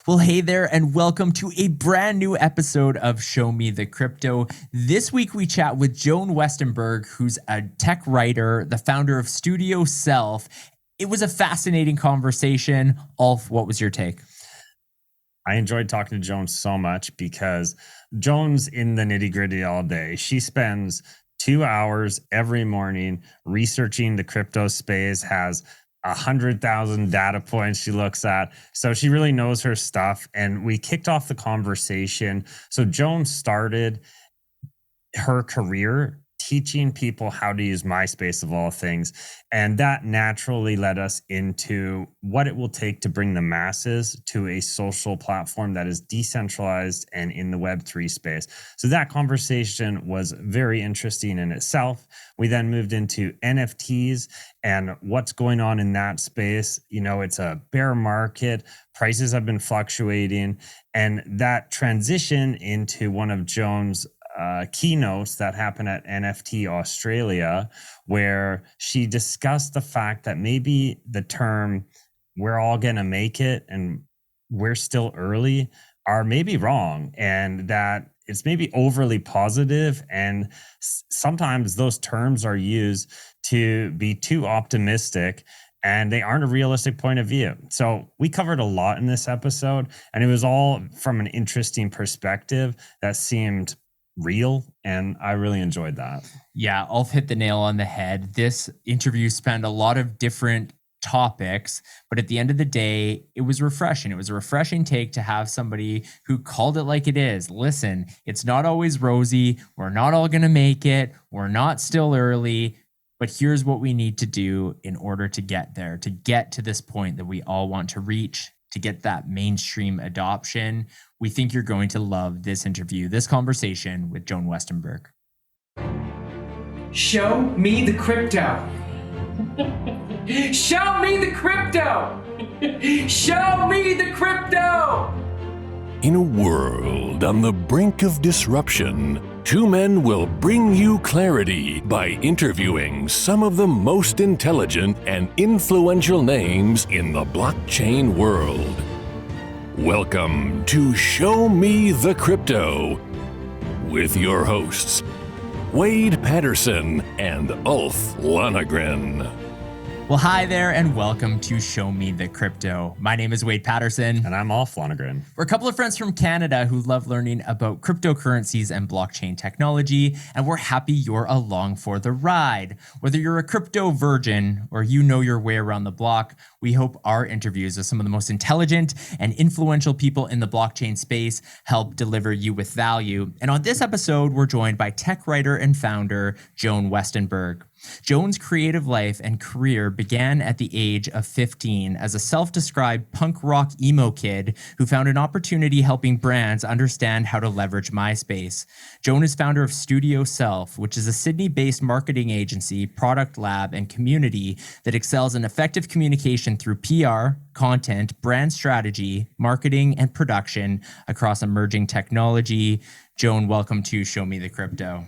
Well, hey there, and welcome to a brand new episode of Show Me the Crypto. This week we chat with Joan Westenberg, who's a tech writer, the founder of Studio Self. It was a fascinating conversation. Ulf, what was your take? I enjoyed talking to Joan so much because Joan's in the nitty-gritty all day. She spends 2 hours every morning researching the crypto space, has 100,000 data points she looks at. So she really knows her stuff. And we kicked off the conversation. So Joan started her career teaching people how to use Myspace of all things. And that naturally led us into what it will take to bring the masses to a social platform that is decentralized and in the Web3 space. So that conversation was very interesting in itself. We then moved into NFTs and what's going on in that space. You know, it's a bear market. Prices have been fluctuating. And that transition into one of Joan's keynotes that happened at NFT Australia, where she discussed the fact that maybe the term "we're all gonna make it" and "we're still early" are maybe wrong, and that it's maybe overly positive, and sometimes those terms are used to be too optimistic and they aren't a realistic point of view. So we covered a lot in this episode, and it was all from an interesting perspective that seemed real, and I really enjoyed that. Yeah, Ulf hit the nail on the head. This interview spanned a lot of different topics, but at the end of the day, it was refreshing. It was a refreshing take to have somebody who called it like it is. Listen, it's not always rosy. We're not all going to make it. We're not still early, but here's what we need to do in order to get there, to get to this point that we all want to reach, to get that mainstream adoption. We think you're going to love this interview, this conversation with Joan Westenberg. Show me the crypto. Show me the crypto. Show me the crypto. In a world on the brink of disruption, two men will bring you clarity by interviewing some of the most intelligent and influential names in the blockchain world. Welcome to Show Me the Crypto with your hosts, Wade Patterson and Ulf Lonergan. Well, hi there, and welcome to Show Me the Crypto. My name is Wade Patterson. And I'm Ulf Lonergan. We're a couple of friends from Canada who love learning about cryptocurrencies and blockchain technology, and we're happy you're along for the ride. Whether you're a crypto virgin or you know your way around the block, we hope our interviews with some of the most intelligent and influential people in the blockchain space help deliver you with value. And on this episode, we're joined by tech writer and founder Joan Westenberg. Joan's creative life and career began at the age of 15 as a self-described punk rock emo kid who found an opportunity helping brands understand how to leverage Myspace. Joan is founder of Studio Self, which is a Sydney-based marketing agency, product lab, and community that excels in effective communication through PR, content, brand strategy, marketing, and production across emerging technology. Joan, welcome to Show Me the Crypto.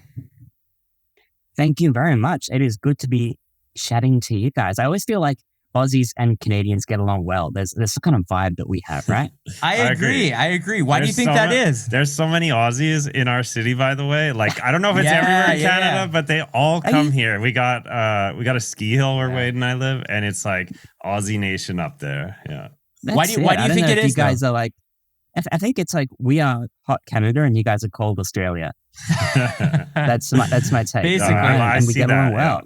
Thank you very much. It is good to be chatting to you guys. I always feel like Aussies and Canadians get along well. There's the kind of vibe that we have, right? I agree. Why do you think that is? There's so many Aussies in our city, by the way. Like, I don't know if it's everywhere in Canada, but they all come here. We got a ski hill where Wade and I live, and it's like Aussie Nation up there. Yeah. Why do you think it is? You guys are like, I think it's like we are hot Canada and you guys are cold Australia. That's my take. Basically, and we get along well.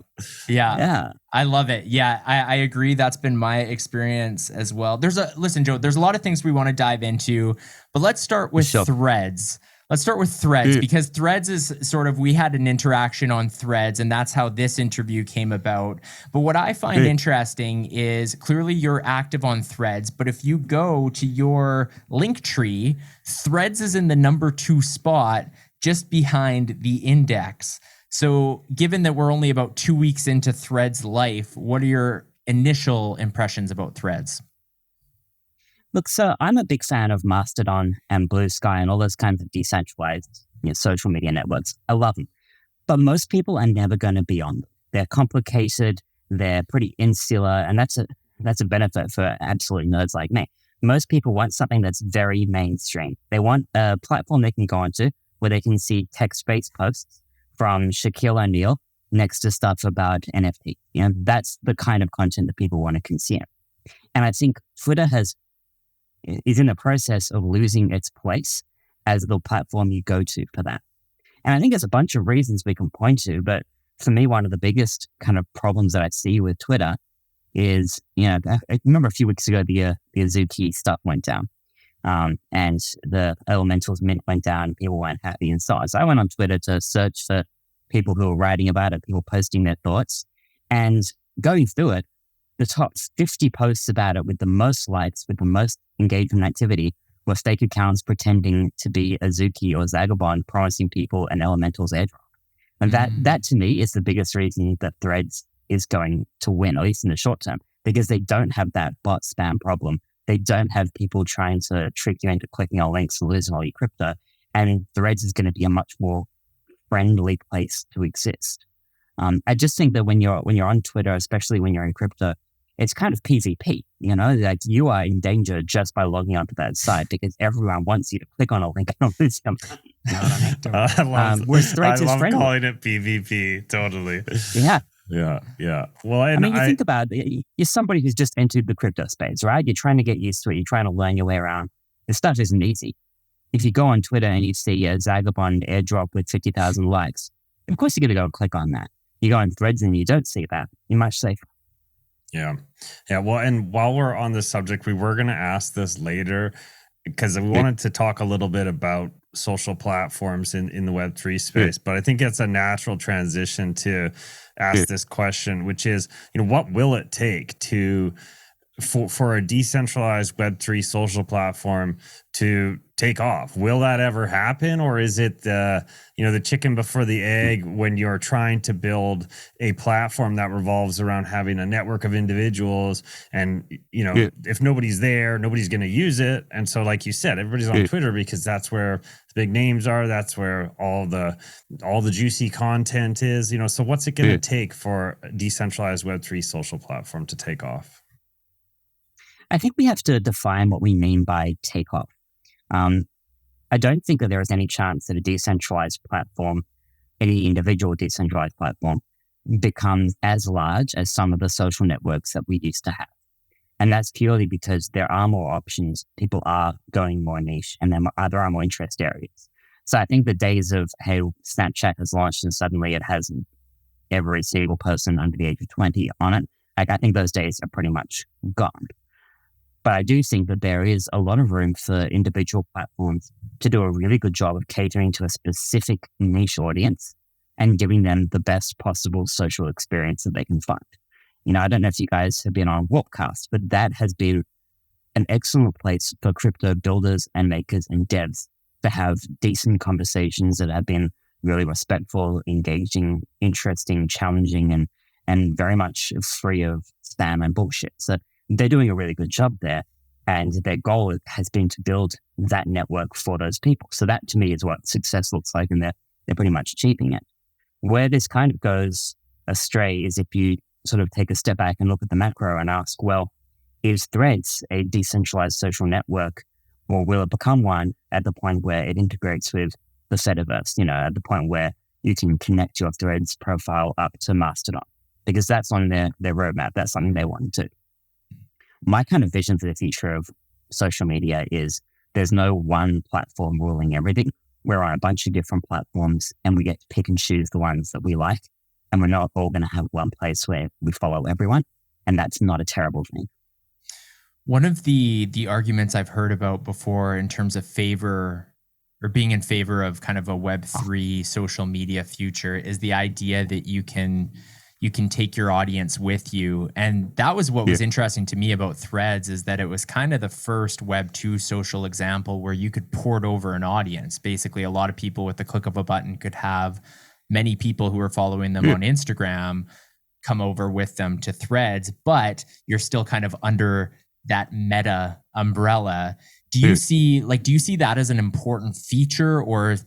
Yeah. I love it. Yeah, I agree. That's been my experience as well. Listen, Joe, there's a lot of things we want to dive into, but let's start with Threads. Let's start with Threads because Threads is sort of, we had an interaction on Threads and that's how this interview came about. But what I find interesting is clearly you're active on Threads, but if you go to your link tree, Threads is in the number 2 spot just behind the index. So given that we're only about 2 weeks into Threads life, what are your initial impressions about Threads? Look, so I'm a big fan of Mastodon and Blue Sky and all those kinds of decentralized social media networks. I love them. But most people are never going to be on them. They're complicated, they're pretty insular, and that's a benefit for absolute nerds like me. most people want something that's very mainstream. They want a platform they can go onto where they can see text-based posts from Shaquille O'Neal next to stuff about NFT. That's the kind of content that people want to consume. And I think Twitter is in the process of losing its place as the platform you go to for that. And I think there's a bunch of reasons we can point to, but for me, one of the biggest kind of problems that I see with Twitter is, I remember a few weeks ago, the Azuki stuff went down. And the Elementals mint went down, people weren't happy and so on. So I went on Twitter to search for people who were writing about it, people posting their thoughts. And going through it, the top 50 posts about it with the most likes, with the most engagement activity, were fake accounts pretending to be Azuki or Zagabond, promising people an Elemental's airdrop. And that to me is the biggest reason that Threads is going to win, at least in the short term, because they don't have that bot spam problem. They don't have people trying to trick you into clicking on links and losing all your crypto. And Threads is going to be a much more friendly place to exist. I just think that when you're on Twitter, especially when you're in crypto, it's kind of PvP, like you are in danger just by logging onto that site because everyone wants you to click on a link and lose your money. You know what I mean? Whereas Threads is friendly. Calling it PvP, totally. Yeah. Yeah. Well, and you think about it, you're somebody who's just entered the crypto space, right? You're trying to get used to it. You're trying to learn your way around. This stuff isn't easy. If you go on Twitter and you see a Zagabond airdrop with 50,000 likes, of course you're going to go click on that. You go on Threads and you don't see that. You're much safer. Yeah. Well, and while we're on this subject, we were going to ask this later because we wanted to talk a little bit about social platforms in the Web3 space. But I think it's a natural transition to ask this question, which is, what will it take for a decentralized Web3 social platform to take off? Will that ever happen? Or is it the chicken before the egg when you're trying to build a platform that revolves around having a network of individuals and, if nobody's there, nobody's going to use it. And so, like you said, everybody's on Twitter because that's where the big names are. That's where all the juicy content is, so what's it going to take for a decentralized Web3 social platform to take off? I think we have to define what we mean by takeoff. I don't think that there is any chance that a decentralized platform, any individual decentralized platform, becomes as large as some of the social networks that we used to have. And that's purely because there are more options, people are going more niche, and there are more interest areas. So I think the days of, hey, Snapchat has launched and suddenly it has every single person under the age of 20 on it, I think those days are pretty much gone. But I do think that there is a lot of room for individual platforms to do a really good job of catering to a specific niche audience and giving them the best possible social experience that they can find. I don't know if you guys have been on Warpcast, but that has been an excellent place for crypto builders and makers and devs to have decent conversations that have been really respectful, engaging, interesting, challenging, and very much free of spam and bullshit. So they're doing a really good job there. And their goal has been to build that network for those people. So that to me is what success looks like. And they're pretty much achieving it. Where this kind of goes astray is if you sort of take a step back and look at the macro and ask, well, is Threads a decentralized social network, or will it become one at the point where it integrates with the Fediverse, at the point where you can connect your Threads profile up to Mastodon? Because that's on their roadmap. That's something they want to do. My kind of vision for the future of social media is there's no one platform ruling everything. We're on a bunch of different platforms and we get to pick and choose the ones that we like. And we're not all going to have one place where we follow everyone. And that's not a terrible thing. One of the arguments I've heard about before in terms of favor or being in favor of kind of a Web3 social media future is the idea that you can take your audience with you. And that was what was interesting to me about Threads, is that it was kind of the first Web 2 social example where you could port over an audience. Basically, a lot of people with the click of a button could have many people who are following them on Instagram come over with them to Threads, but you're still kind of under that meta umbrella. Do you see that as an important feature or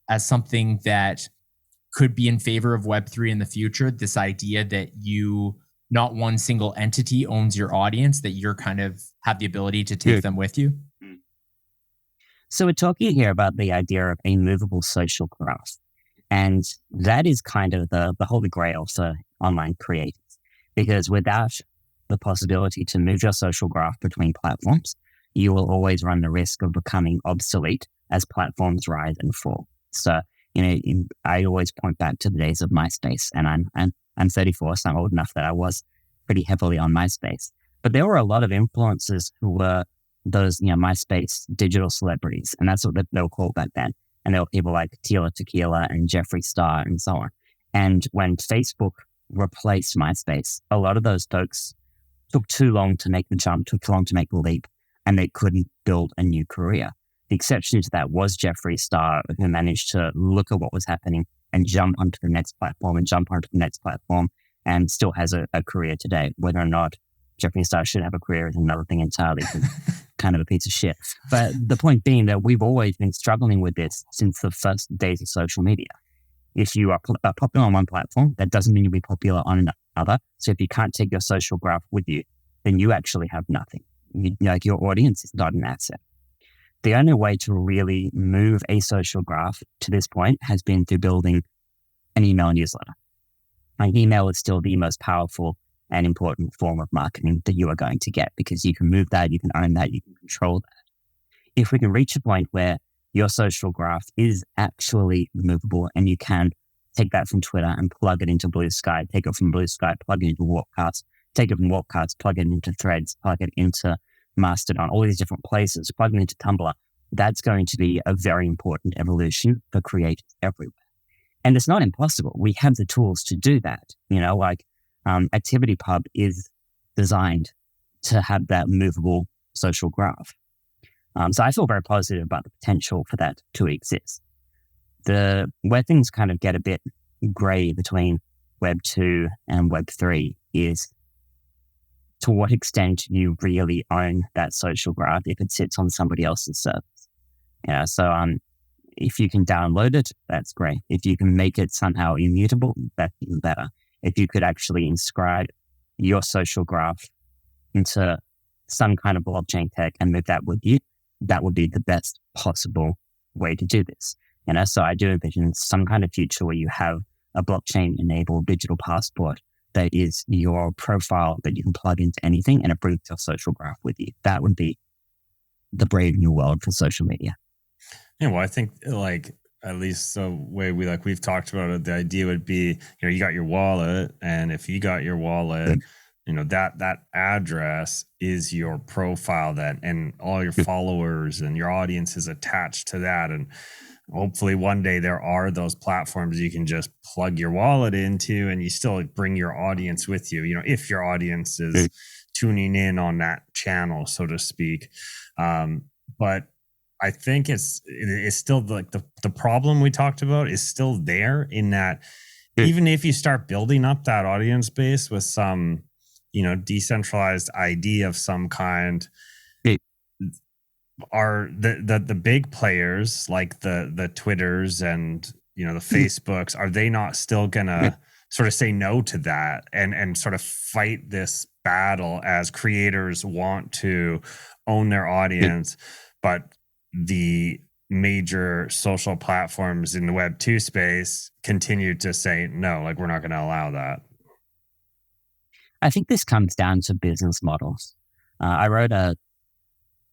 as something that could be in favor of Web3 in the future? This idea that you not one single entity owns your audience, that you're kind of have the ability to take them with you? So we're talking here about the idea of a movable social graph. And that is kind of the holy grail for online creators, because without the possibility to move your social graph between platforms, you will always run the risk of becoming obsolete as platforms rise and fall. So, I always point back to the days of Myspace, and I'm 34, so I'm old enough that I was pretty heavily on Myspace. But there were a lot of influencers who were those, Myspace digital celebrities, and that's what they were called back then. And there were people like Tila Tequila and Jeffree Star and so on. And when Facebook replaced MySpace, a lot of those folks took too long to make the jump, took too long to make the leap, and they couldn't build a new career. The exception to that was Jeffree Star, who managed to look at what was happening and jump onto the next platform and still has a career today. Whether or not Jeffree Star should have a career is another thing entirely. Kind of a piece of shit. But the point being that we've always been struggling with this since the first days of social media. If you are popular on one platform, that doesn't mean you'll be popular on another. So if you can't take your social graph with you, then you actually have nothing. Your audience is not an asset. The only way to really move a social graph to this point has been through building an email newsletter. Email is still the most powerful and important form of marketing that you are going to get, because you can move that, you can own that, you can control that. If we can reach a point where your social graph is actually movable and you can take that from Twitter and plug it into Blue Sky, take it from Blue Sky, plug it into Warpcast, take it from Warpcast, plug it into Threads, plug it into Mastodon, all these different places, plug it into Tumblr, that's going to be a very important evolution for creators everywhere. And it's not impossible. We have the tools to do that. ActivityPub is designed to have that movable social graph. So I feel very positive about the potential for that to exist. Where things kind of get a bit gray between Web 2 and Web 3 is to what extent you really own that social graph if it sits on somebody else's servers. So if you can download it, that's great. If you can make it somehow immutable, that's even better. If you could actually inscribe your social graph into some kind of blockchain tech and move that with you, that would be the best possible way to do this. So I do envision some kind of future where you have a blockchain-enabled digital passport that is your profile that you can plug into anything and it brings your social graph with you. That would be the brave new world for social media. Yeah, well, I think at least the way we've talked about it, the idea would be, you got your wallet, and if you got your wallet, that address is your profile then, and all your followers and your audience is attached to that. And hopefully one day there are those platforms you can just plug your wallet into and you still bring your audience with you, if your audience is tuning in on that channel, so to speak. But I think it's still the problem we talked about is still there, in that even if you start building up that audience base with some, decentralized ID of some kind, are the big players like the Twitters and the Facebooks, are they not still gonna sort of say no to that and sort of fight this battle as creators want to own their audience, but the major social platforms in the Web 2 space continue to say, no, we're not going to allow that? I think this comes down to business models. I wrote an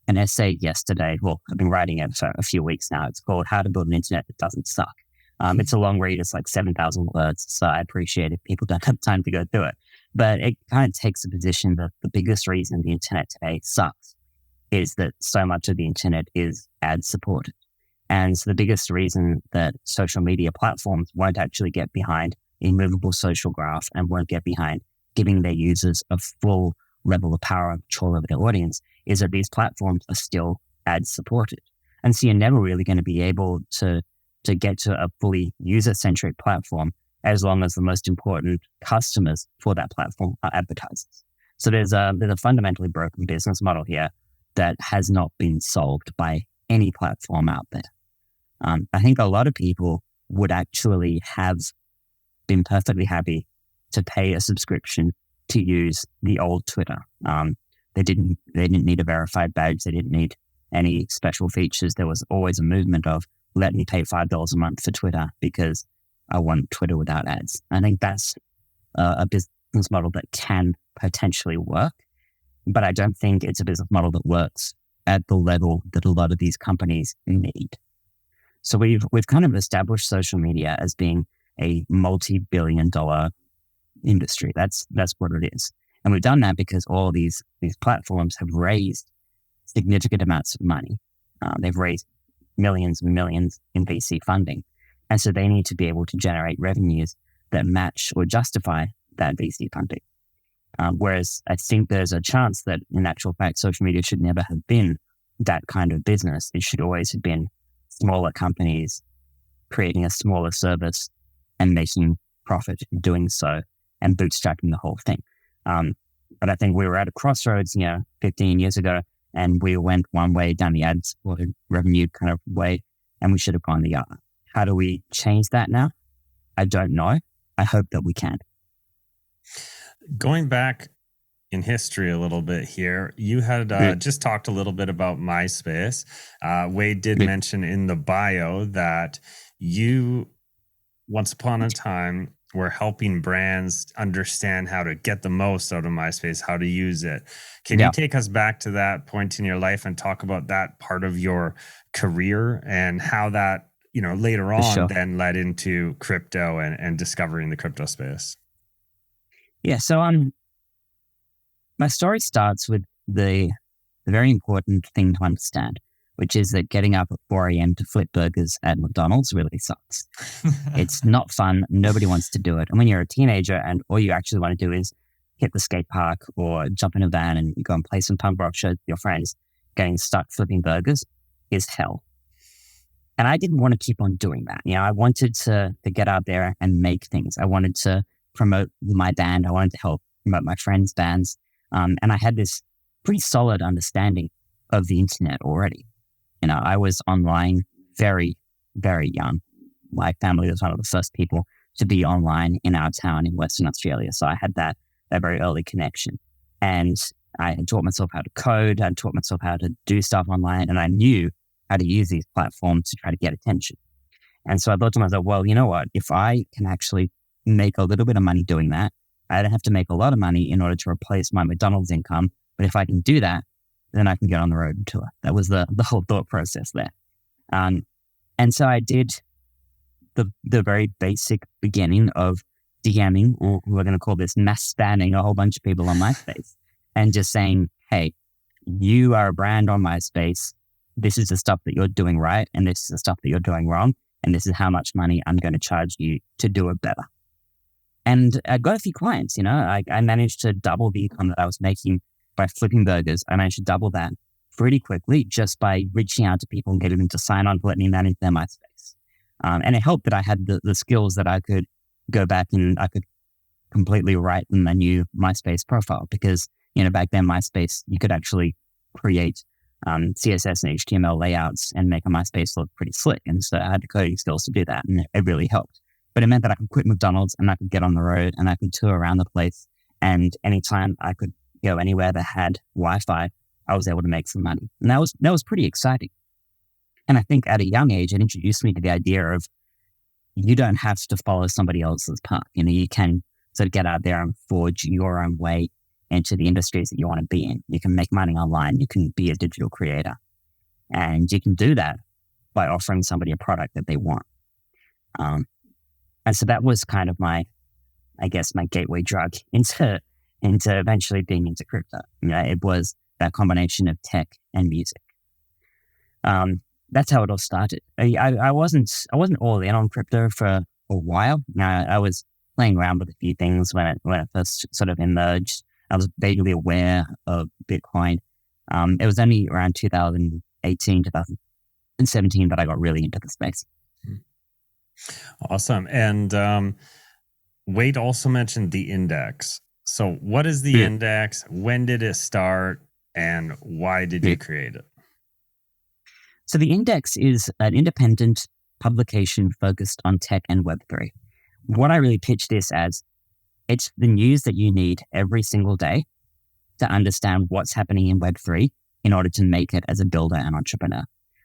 essay yesterday. Well, I've been writing it for a few weeks now. It's called How to Build an Internet That Doesn't Suck. It's a long read. It's 7,000 words. So I appreciate if people don't have time to go through it. But it kind of takes a position that the biggest reason the internet today sucks is that so much of the internet is ad supported. And so the biggest reason that social media platforms won't actually get behind a movable social graph and won't get behind giving their users a full level of power and control over their audience is that these platforms are still ad supported. And so you're never really going to be able to get to a fully user-centric platform as long as the most important customers for that platform are advertisers. So there's a fundamentally broken business model here that has not been solved by any platform out there. I think a lot of people would actually have been perfectly happy to pay a subscription to use the old Twitter. They didn't need a verified badge. They didn't need any special features. There was always a movement of, let me pay $5 a month for Twitter because I want Twitter without ads. I think that's a business model that can potentially work, but I don't think it's a business model that works at the level that a lot of these companies need. So we've kind of established social media as being a multi-billion-dollar industry. That's what it is. And we've done that because all these platforms have raised significant amounts of money. They've raised millions and millions in VC funding. And so they need to be able to generate revenues that match or justify that VC funding. Whereas I think there's a chance that in actual fact, social media should never have been that kind of business. It should always have been smaller companies creating a smaller service and making profit doing so and bootstrapping the whole thing. But I think we were at a crossroads, 15 years ago, and we went one way down the ad-supported revenue kind of way, and we should have gone the other. How do we change that now? I don't know. I hope that we can. Going back in history a little bit here, you had just talked a little bit about MySpace. Wade did mention in the bio that you, once upon a time, were helping brands understand how to get the most out of MySpace, how to use it. Can you take us back to that point in your life and talk about that part of your career and how that, later on then led into crypto and discovering the crypto space? Yeah, so my story starts with the very important thing to understand, which is that getting up at 4 a.m. to flip burgers at McDonald's really sucks. It's not fun. Nobody wants to do it. And when you're a teenager and all you actually want to do is hit the skate park or jump in a van and go and play some punk rock shows with your friends, getting stuck flipping burgers is hell. And I didn't want to keep on doing that. I wanted to get out there and make things. I wanted to promote my band. I wanted to help promote my friends' bands. And I had this pretty solid understanding of the internet already. I was online very, very young. My family was one of the first people to be online in our town in Western Australia. So I had that very early connection. And I had taught myself how to code. I had taught myself how to do stuff online. And I knew how to use these platforms to try to get attention. And so I thought to myself, well, you know what? If I can actually make a little bit of money doing that, I don't have to make a lot of money in order to replace my McDonald's income. But if I can do that, then I can get on the road and tour. That was the whole thought process there. And so I did the very basic beginning of DMing, or we're going to call this mass spamming a whole bunch of people on MySpace, and just saying, hey, you are a brand on MySpace. This is the stuff that you're doing right, and this is the stuff that you're doing wrong, and this is how much money I'm going to charge you to do it better. And I got a few clients, I managed to double the income that I was making by flipping burgers. I managed to double that pretty quickly just by reaching out to people and getting them to sign on to let me manage their MySpace. And it helped that I had the skills that I could go back and I could completely write them a new MySpace profile because, back then MySpace, you could actually create CSS and HTML layouts and make a MySpace look pretty slick. And so I had the coding skills to do that, and it really helped. But it meant that I could quit McDonald's and I could get on the road and I could tour around the place. And anytime I could go anywhere that had Wi-Fi, I was able to make some money. And that was pretty exciting. And I think at a young age, it introduced me to the idea of you don't have to follow somebody else's path. You can sort of get out there and forge your own way into the industries that you want to be in. You can make money online. You can be a digital creator. And you can do that by offering somebody a product that they want. And so that was kind of my gateway drug into eventually being into crypto. It was that combination of tech and music. That's how it all started. I wasn't all in on crypto for a while. I was playing around with a few things when it first sort of emerged. I was vaguely aware of Bitcoin. It was only around 2018, 2017 that I got really into the space. Awesome. And Wade also mentioned the index. So what is the index? When did it start? And why did you create it? So the index is an independent publication focused on tech and Web3. What I really pitch this as It's the news that you need every single day to understand what's happening in Web3 in order to make it as a builder and entrepreneur.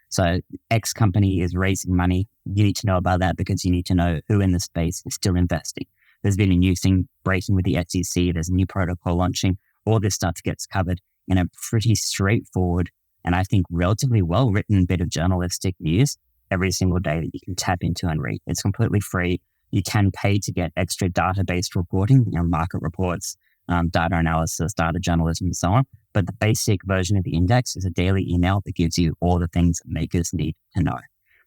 So X company is raising money. You need to know about that because you need to know who in the space is still investing. There's been a new thing breaking with the SEC. There's a new protocol launching. All this stuff gets covered in a pretty straightforward and I think relatively well-written bit of journalistic news every single day that you can tap into and read. It's completely free. You can pay to get extra data-based reporting, market reports, data analysis, data journalism, and so on. But the basic version of the index is a daily email that gives you all the things that makers need to know.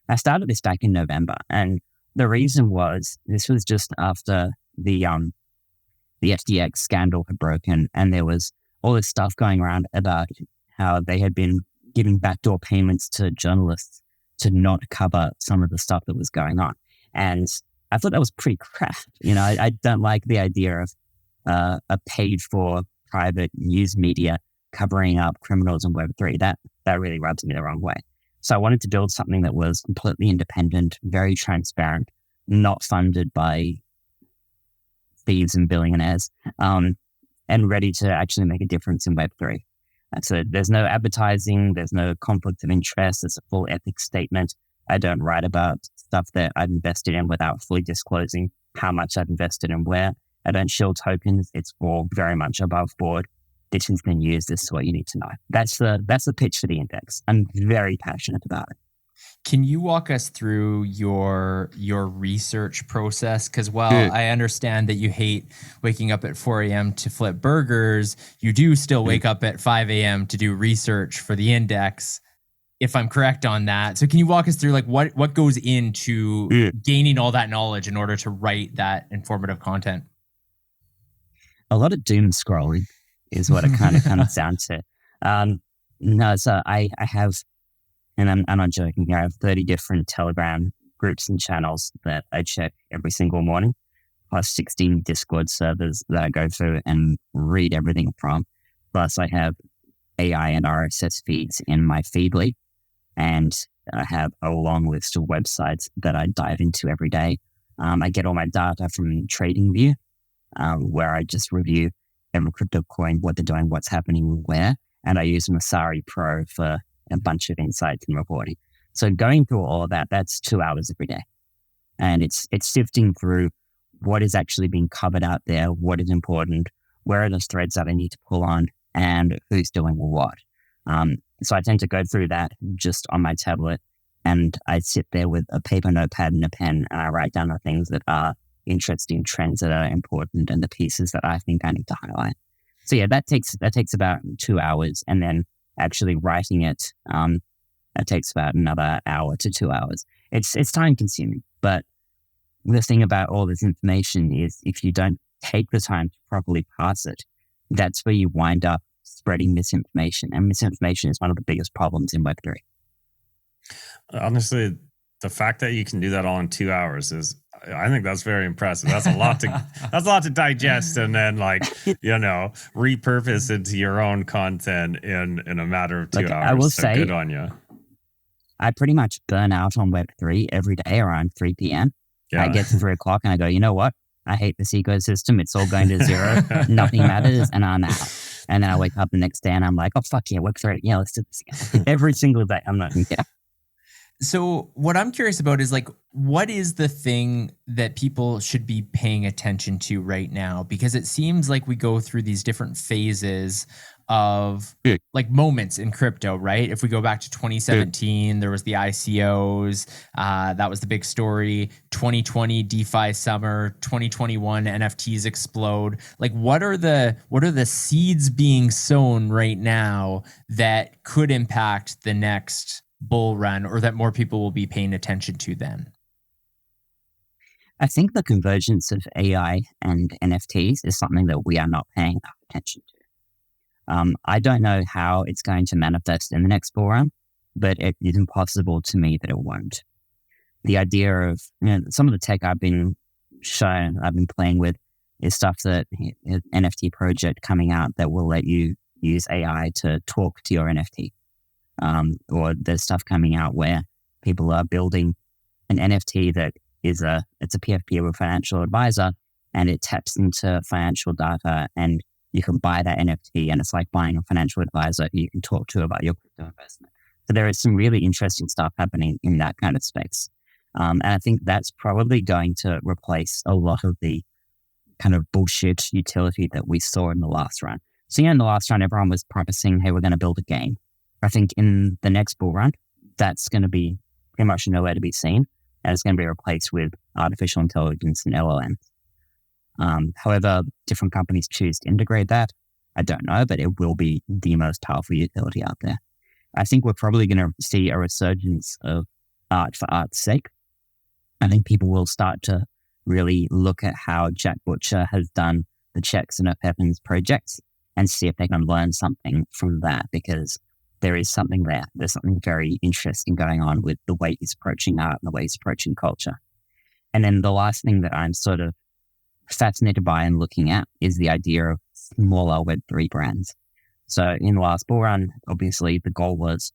I started this back in November, and the reason was this was just after the FTX scandal had broken, and there was all this stuff going around about how they had been giving backdoor payments to journalists to not cover some of the stuff that was going on. And I thought that was pretty crap. I don't like the idea of a paid-for private news media covering up criminals in Web3. That really rubs me the wrong way. So I wanted to build something that was completely independent, very transparent, not funded by thieves and billionaires, and ready to actually make a difference in Web3. So there's no advertising, there's no conflict of interest, there's a full ethics statement. I don't write about stuff that I've invested in without fully disclosing how much I've invested and where. I don't shield tokens. It's all very much above board. This has been used. This is what you need to know. That's the pitch for the index. I'm very passionate about it. Can you walk us through your research process? Because while I understand that you hate waking up at 4 a.m. to flip burgers, you do still wake up at 5 a.m. to do research for the index, if I'm correct on that. So can you walk us through what goes into gaining all that knowledge in order to write that informative content? A lot of doom scrolling is what it kind of comes down to. No, so I have, and I'm not joking here, I have 30 different Telegram groups and channels that I check every single morning, plus 16 Discord servers that I go through and read everything from. Plus I have AI and RSS feeds in my Feedly, and I have a long list of websites that I dive into every day. I get all my data from TradingView, where I just review every crypto coin, what they're doing, what's happening, where, and I use Masari Pro for a bunch of insights and reporting. So going through all of that, that's 2 hours every day. And it's sifting through what is actually being covered out there, what is important, where are those threads that I need to pull on, and who's doing what. So I tend to go through that just on my tablet, and I sit there with a paper notepad and a pen, and I write down the things that are interesting, trends that are important, and the pieces that I think I need to highlight. So yeah, that takes about 2 hours, and then actually writing it, that takes about another hour to 2 hours. It's time consuming, but the thing about all this information is if you don't take the time to properly parse it, that's where you wind up spreading misinformation. And misinformation is one of the biggest problems in Web3. Honestly, the fact that you can do that all in 2 hours I think that's very impressive. That's a lot to digest and then repurpose into your own content in a matter of 2 hours. I will so say, good on you. I pretty much burn out on Web3 every day around 3 p.m. Yeah. I get to 3 o'clock and I go, you know what? I hate this ecosystem. It's all going to zero. Nothing matters. And I'm out. And then I wake up the next day and I'm like, oh, fuck yeah, Web3. Yeah, let's do this again. Every single day. I'm not, yeah. So what I'm curious about is what is the thing that people should be paying attention to right now? Because it seems like we go through these different phases of moments in crypto, right? If we go back to 2017, there was the ICOs. That was the big story. 2020 DeFi summer, 2021 NFTs explode. What are the seeds being sown right now that could impact the next bull run, or that more people will be paying attention to then? I think the convergence of AI and NFTs is something that we are not paying enough attention to. I don't know how it's going to manifest in the next bull run, but it is impossible to me that it won't. The idea of some of the tech I've been playing with is stuff that an NFT project coming out that will let you use AI to talk to your NFT. Or there's stuff coming out where people are building an NFT that it's a PFP of a financial advisor, and it taps into financial data, and you can buy that NFT, and it's like buying a financial advisor who you can talk to about your crypto investment. So there is some really interesting stuff happening in that kind of space. And I think that's probably going to replace a lot of the kind of bullshit utility that we saw in the last run. So, in the last run, everyone was promising, hey, we're going to build a game. I think in the next bull run, that's going to be pretty much nowhere to be seen, and it's going to be replaced with artificial intelligence and LLMs. However, different companies choose to integrate that, I don't know, but it will be the most powerful utility out there. I think we're probably going to see a resurgence of art for art's sake. I think people will start to really look at how Jack Butcher has done the Checks and Pepins projects and see if they can learn something from that, because there is something there. There's something very interesting going on with the way he's approaching art and the way he's approaching culture. And then the last thing that I'm sort of fascinated by and looking at is the idea of smaller Web3 brands. So in the last bull run, obviously the goal was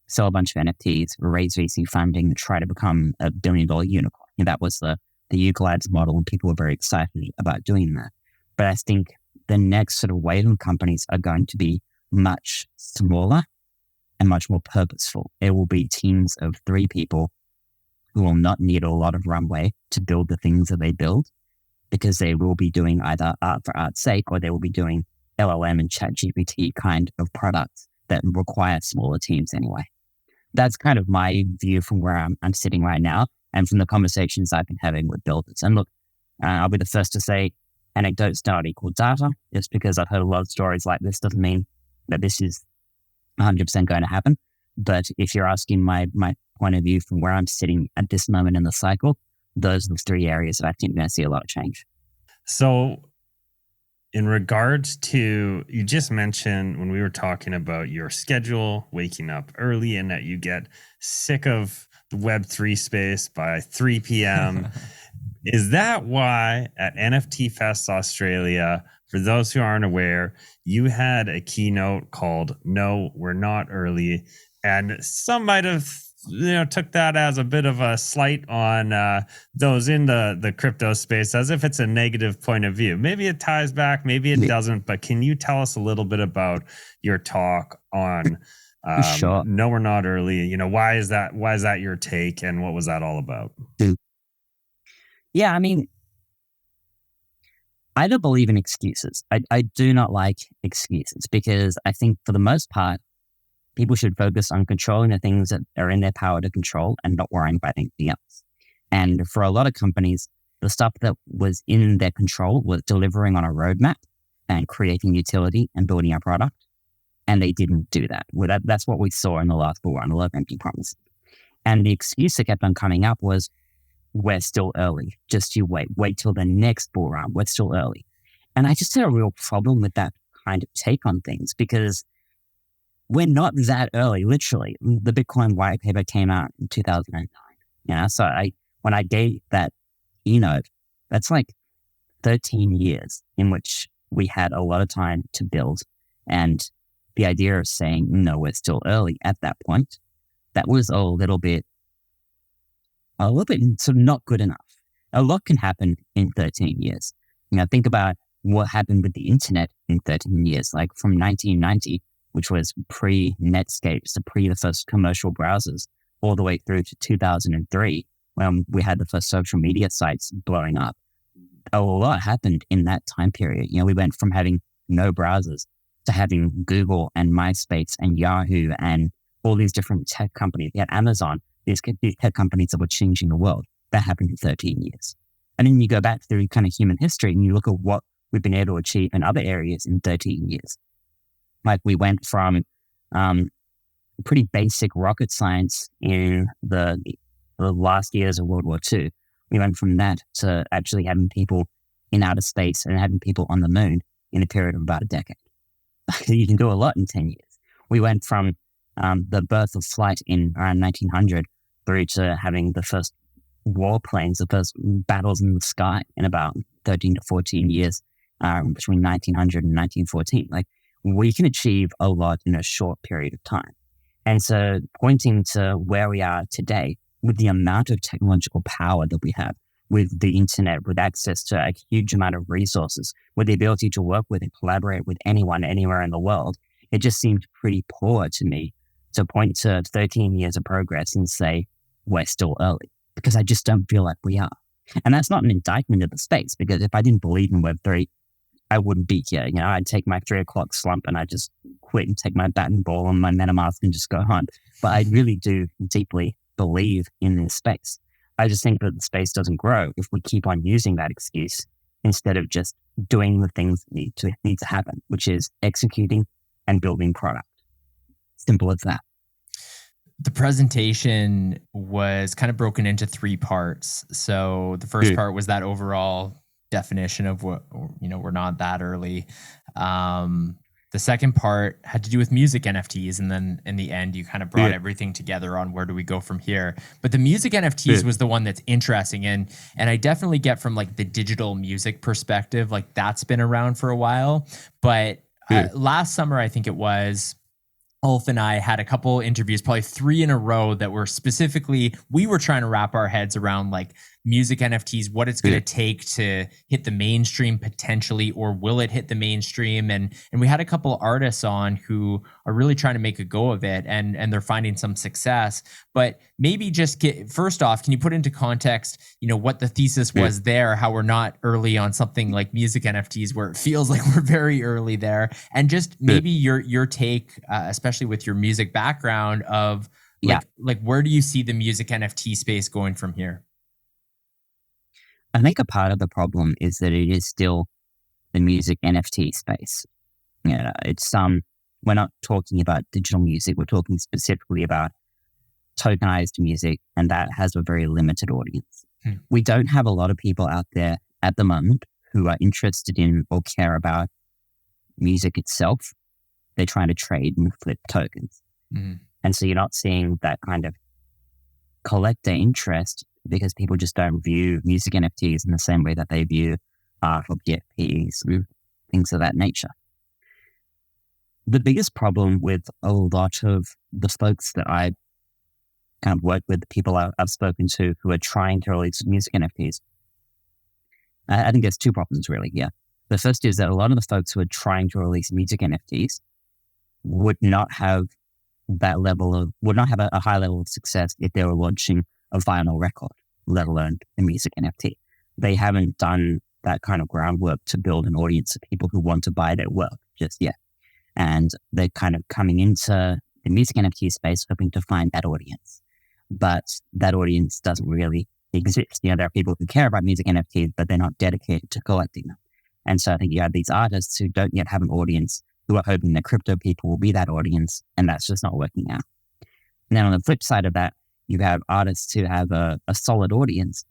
sell a bunch of NFTs, raise VC funding, and try to become a $1 billion unicorn. And that was the Euclid's model, and people were very excited about doing that. But I think the next sort of wave of companies are going to be much smaller and much more purposeful. It will be teams of 3 people who will not need a lot of runway to build the things that they build, because they will be doing either art for art's sake, or they will be doing LLM and ChatGPT kind of products that require smaller teams anyway. That's kind of my view from where I'm sitting right now, and from the conversations I've been having with builders. And look, I'll be the first to say anecdotes don't equal data. Just because I've heard a lot of stories like this doesn't mean that this is 100% going to happen. But if you're asking my point of view from where I'm sitting at this moment in the cycle, those are the 3 areas that I think we're going to see a lot of change. So in regards to, you just mentioned when we were talking about your schedule, waking up early, and that you get sick of the Web3 space by 3 p.m. Is that why at NFT Fest Australia, for those who aren't aware, you had a keynote called No, We're Not Early, and some might have took that as a bit of a slight on those in the crypto space, as if it's a negative point of view. Maybe it ties back, maybe it doesn't, but can you tell us a little bit about your talk on Sure. No, We're Not Early? Why is that your take, and what was that all about? Yeah, I mean, I don't believe in excuses. I do not like excuses, because I think for the most part, people should focus on controlling the things that are in their power to control and not worrying about anything else. And for a lot of companies, the stuff that was in their control was delivering on a roadmap and creating utility and building a product. And they didn't do that. Well, that's what we saw in the last bull run, a lot of empty promises. And the excuse that kept on coming up was, we're still early. Just you wait till the next bull run. We're still early. And I just had a real problem with that kind of take on things, because we're not that early, literally. The Bitcoin white paper came out in 2009. So when I gave that keynote, that's like 13 years in which we had a lot of time to build. And the idea of saying, no, we're still early at that point, that was a little bit sort of not good enough. A lot can happen in 13 years. Think about what happened with the internet in 13 years, like from 1990, which was pre-Netscape, so pre the first commercial browsers, all the way through to 2003, when we had the first social media sites blowing up. A lot happened in that time period. We went from having no browsers to having Google and Myspace and Yahoo and all these different tech companies. We had Amazon, these tech companies that were changing the world. That happened in 13 years. And then you go back through kind of human history and you look at what we've been able to achieve in other areas in 13 years. Like we went from pretty basic rocket science in the last years of World War II. We went from that to actually having people in outer space and having people on the moon in a period of about a decade. You can do a lot in 10 years. We went from the birth of flight in around 1900 through to having the first warplanes, the first battles in the sky in about 13 to 14 years between 1900 and 1914. Like, we can achieve a lot in a short period of time. And so pointing to where we are today with the amount of technological power that we have, with the internet, with access to a huge amount of resources, with the ability to work with and collaborate with anyone, anywhere in the world, it just seemed pretty poor to me to point to 13 years of progress and say, we're still early, because I just don't feel like we are. And that's not an indictment of the space, because if I didn't believe in Web3, I wouldn't be here. I'd take my 3 o'clock slump and I'd just quit and take my bat and ball on my MetaMask and just go home. But I really do deeply believe in this space. I just think that the space doesn't grow if we keep on using that excuse instead of just doing the things that need to happen, which is executing and building product. Simple as that. The presentation was kind of broken into 3 parts. So the first part was that overall definition of what, we're not that early. The second part had to do with music NFTs. And then in the end, you kind of brought everything together on where do we go from here. But the music NFTs was the one that's interesting. And I definitely get from like the digital music perspective, like that's been around for a while. But last summer, I think it was, Ulf and I had a couple interviews, probably 3 in a row, that were specifically, we were trying to wrap our heads around like music NFTs, what it's going to take to hit the mainstream potentially, or will it hit the mainstream? And we had a couple artists on who are really trying to make a go of it, and they're finding some success. But maybe just first off, can you put into context, what the thesis was there, how we're not early on something like music NFTs where it feels like we're very early there, and just maybe your take, especially with your music background, of like where do you see the music NFT space going from here? I think a part of the problem is that it is still the music NFT space. It's we're not talking about digital music. We're talking specifically about tokenized music, and that has a very limited audience. We don't have a lot of people out there at the moment who are interested in or care about music itself. They're trying to trade and flip tokens. And so you're not seeing that kind of collector interest, because people just don't view music NFTs in the same way that they view art or PFPs, things of that nature. The biggest problem with a lot of the folks that I kind of work with, the people I've spoken to who are trying to release music NFTs, I think there's 2 problems really here. The first is that a lot of the folks who are trying to release music NFTs would not have a high level of success if they were launching a vinyl record, let alone a music NFT. They haven't done that kind of groundwork to build an audience of people who want to buy their work just yet. And they're kind of coming into the music NFT space hoping to find that audience. But that audience doesn't really exist. There are people who care about music NFTs, but they're not dedicated to collecting them. And so I think you have these artists who don't yet have an audience, who are hoping that crypto people will be that audience, and that's just not working out. And then on the flip side of that, you have artists who have a solid audience,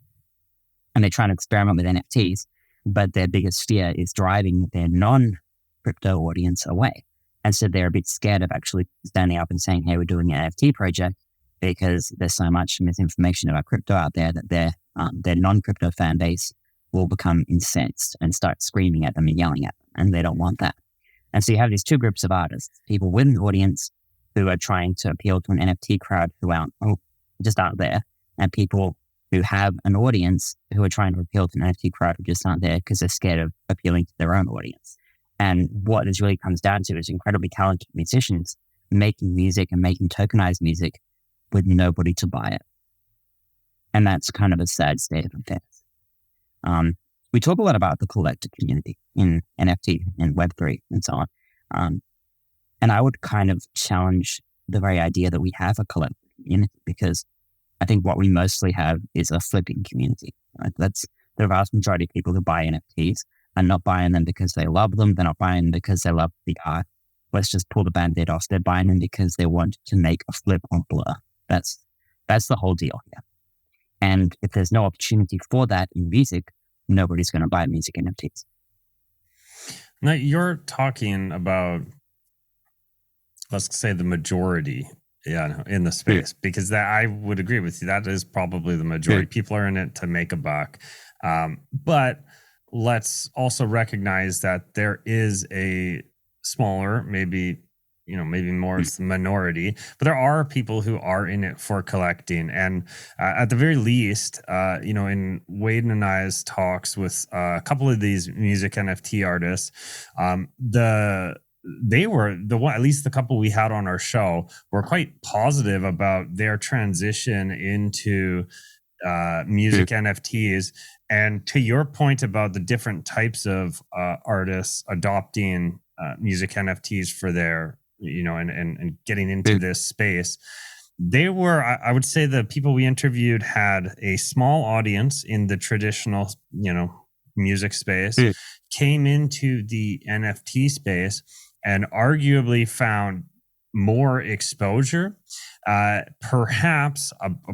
and they're trying to experiment with NFTs, but their biggest fear is driving their non-crypto audience away. And so they're a bit scared of actually standing up and saying, hey, we're doing an NFT project, because there's so much misinformation about crypto out there that their non-crypto fan base will become incensed and start screaming at them and yelling at them, and they don't want that. And so you have these 2 groups of artists, people with an audience who are trying to appeal to an NFT crowd who just aren't there, and people who have an audience who are trying to appeal to an NFT crowd who just aren't there because they're scared of appealing to their own audience. And what this really comes down to is incredibly talented musicians making music and making tokenized music with nobody to buy it. And that's kind of a sad state of affairs. We talk a lot about the collector community in NFT and Web3 and so on. And I would kind of challenge the very idea that we have a collector community, because I think what we mostly have is a flipping community. Right? That's the vast majority of people who buy NFTs are not buying them because they love them. They're not buying them because they love the art. Let's just pull the band-aid off. They're buying them because they want to make a flip on Blur. That's the whole deal here. And if there's no opportunity for that in music, nobody's going to buy music NFTs. Now, you're talking about, let's say, the majority in the space, because that, I would agree with you. That is probably the majority. People are in it to make a buck. But let's also recognize that there is a smaller, maybe, maybe more it's the minority, but there are people who are in it for collecting. And at the very least, in Wade and I's talks with a couple of these music NFT artists, they were the one, at least the couple we had on our show, were quite positive about their transition into music NFTs. And to your point about the different types of artists adopting music NFTs for their, and getting into this space, they were, I would say the people we interviewed had a small audience in the traditional, music space, came into the NFT space and arguably found more exposure. Perhaps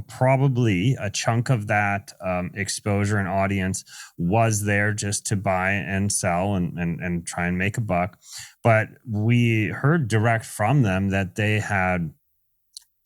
probably a chunk of that exposure and audience was there just to buy and sell and try and make a buck. But we heard direct from them that they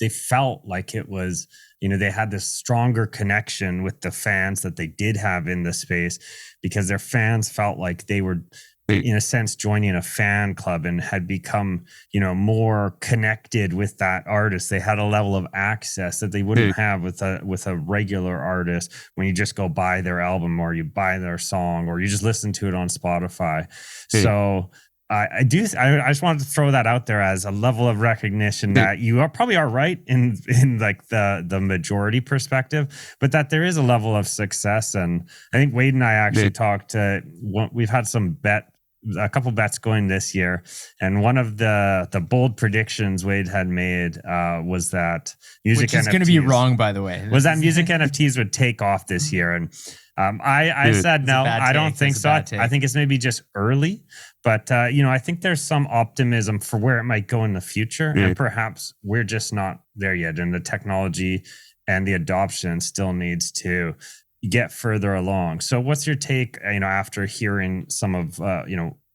felt like it was, they had this stronger connection with the fans that they did have in the space, because their fans felt like they were, in a sense, joining a fan club and had become, more connected with that artist. They had a level of access that they wouldn't have with a regular artist when you just go buy their album or you buy their song or you just listen to it on Spotify. So I just wanted to throw that out there as a level of recognition that you probably are right in like the majority perspective, but that there is a level of success. And I think Wade and I actually we've had a couple bets going this year, and one of the bold predictions Wade had made was that music NFTs, which is going to be wrong, by the way, was that music NFTs would take off this year. And I said no, I don't think so. I think it's maybe just early, but I think there's some optimism for where it might go in the future, and perhaps we're just not there yet, and the technology and the adoption still needs to get further along. So what's your take, after hearing some of,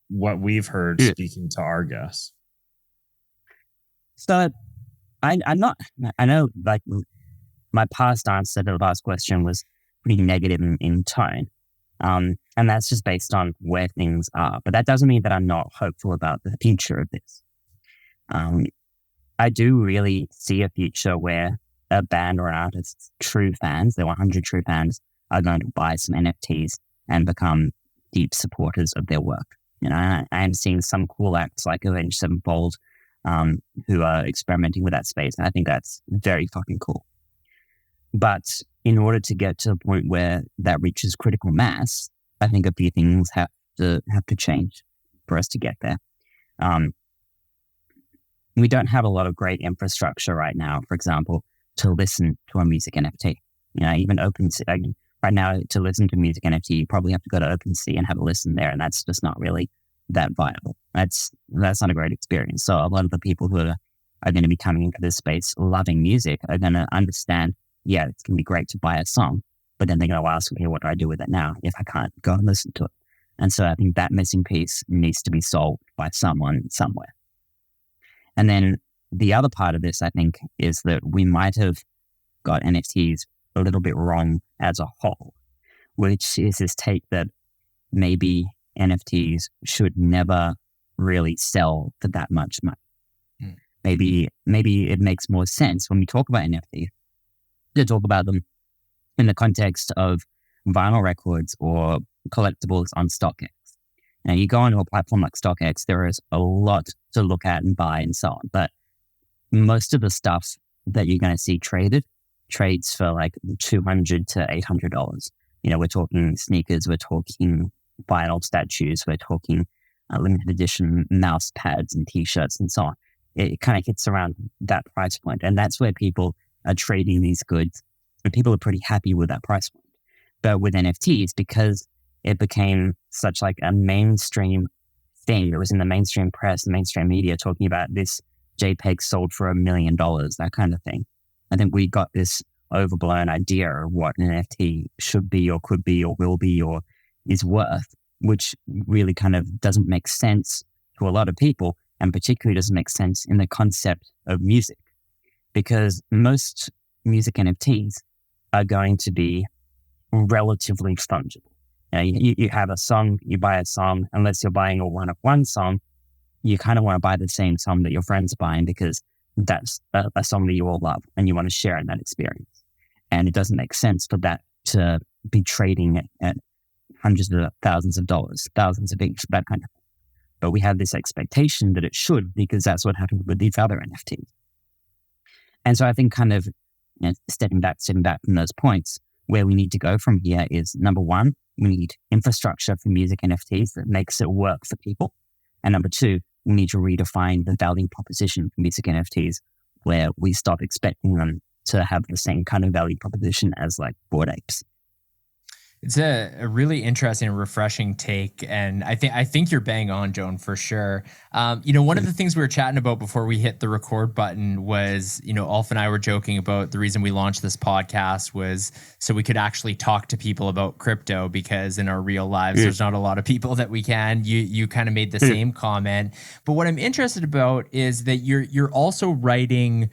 what we've heard speaking to our guests? So I know like my past answer to the last question was pretty negative in tone. And that's just based on where things are. But that doesn't mean that I'm not hopeful about the future of this. I do really see a future where a band or an artist's true fans, their 100 true fans, are going to buy some NFTs and become deep supporters of their work. I am seeing some cool acts like Avenged Sevenfold who are experimenting with that space. And I think that's very fucking cool. But in order to get to a point where that reaches critical mass, I think a few things have to change for us to get there. We don't have a lot of great infrastructure right now, for example, to listen to a music NFT. Even OpenSea, right now, to listen to music NFT, you probably have to go to OpenSea and have a listen there, and that's just not really that viable. That's not a great experience. So a lot of the people who are going to be coming into this space loving music are going to understand, yeah, it's going to be great to buy a song, but then they're going to ask, okay, what do I do with it now if I can't go and listen to it? And so I think that missing piece needs to be solved by someone somewhere. And then the other part of this, I think, is that we might have got NFTs a little bit wrong as a whole, which is this take that maybe NFTs should never really sell for that much money. Maybe it makes more sense when we talk about NFTs to talk about them in the context of vinyl records or collectibles on StockX. Now, you go onto a platform like StockX, there is a lot to look at and buy and so on, but most of the stuff that you're going to see trades for like $200 to $800. We're talking sneakers, we're talking vinyl statues, we're talking limited edition mouse pads and t-shirts and so on. It kind of hits around that price point. And that's where people are trading these goods, and people are pretty happy with that price point. But with NFTs, because it became such like a mainstream thing, it was in the mainstream press, the mainstream media talking about this JPEG sold for $1 million, that kind of thing. I think we got this overblown idea of what an NFT should be or could be or will be or is worth, which really kind of doesn't make sense to a lot of people, and particularly doesn't make sense in the concept of music, because most music NFTs are going to be relatively fungible. You have a song, you buy a song, unless you're buying a one-of-one song, you kind of want to buy the same song that your friends are buying because that's a song that you all love and you want to share in that experience. And it doesn't make sense for that to be trading at hundreds of thousands of dollars, thousands of each, that kind of thing. But we have this expectation that it should, because that's what happened with these other NFTs. And so I think kind of stepping back from those points, where we need to go from here is, number one, we need infrastructure for music NFTs that makes it work for people. And number two, we need to redefine the value proposition for music NFTs, where we stop expecting them to have the same kind of value proposition as like Bored Apes. It's a really interesting and refreshing take. And I think you're bang on, Joan, for sure. One of the things we were chatting about before we hit the record button was, Ulf and I were joking about the reason we launched this podcast was so we could actually talk to people about crypto, because in our real lives, there's not a lot of people that we can. You kind of made the same comment. But what I'm interested about is that you're also writing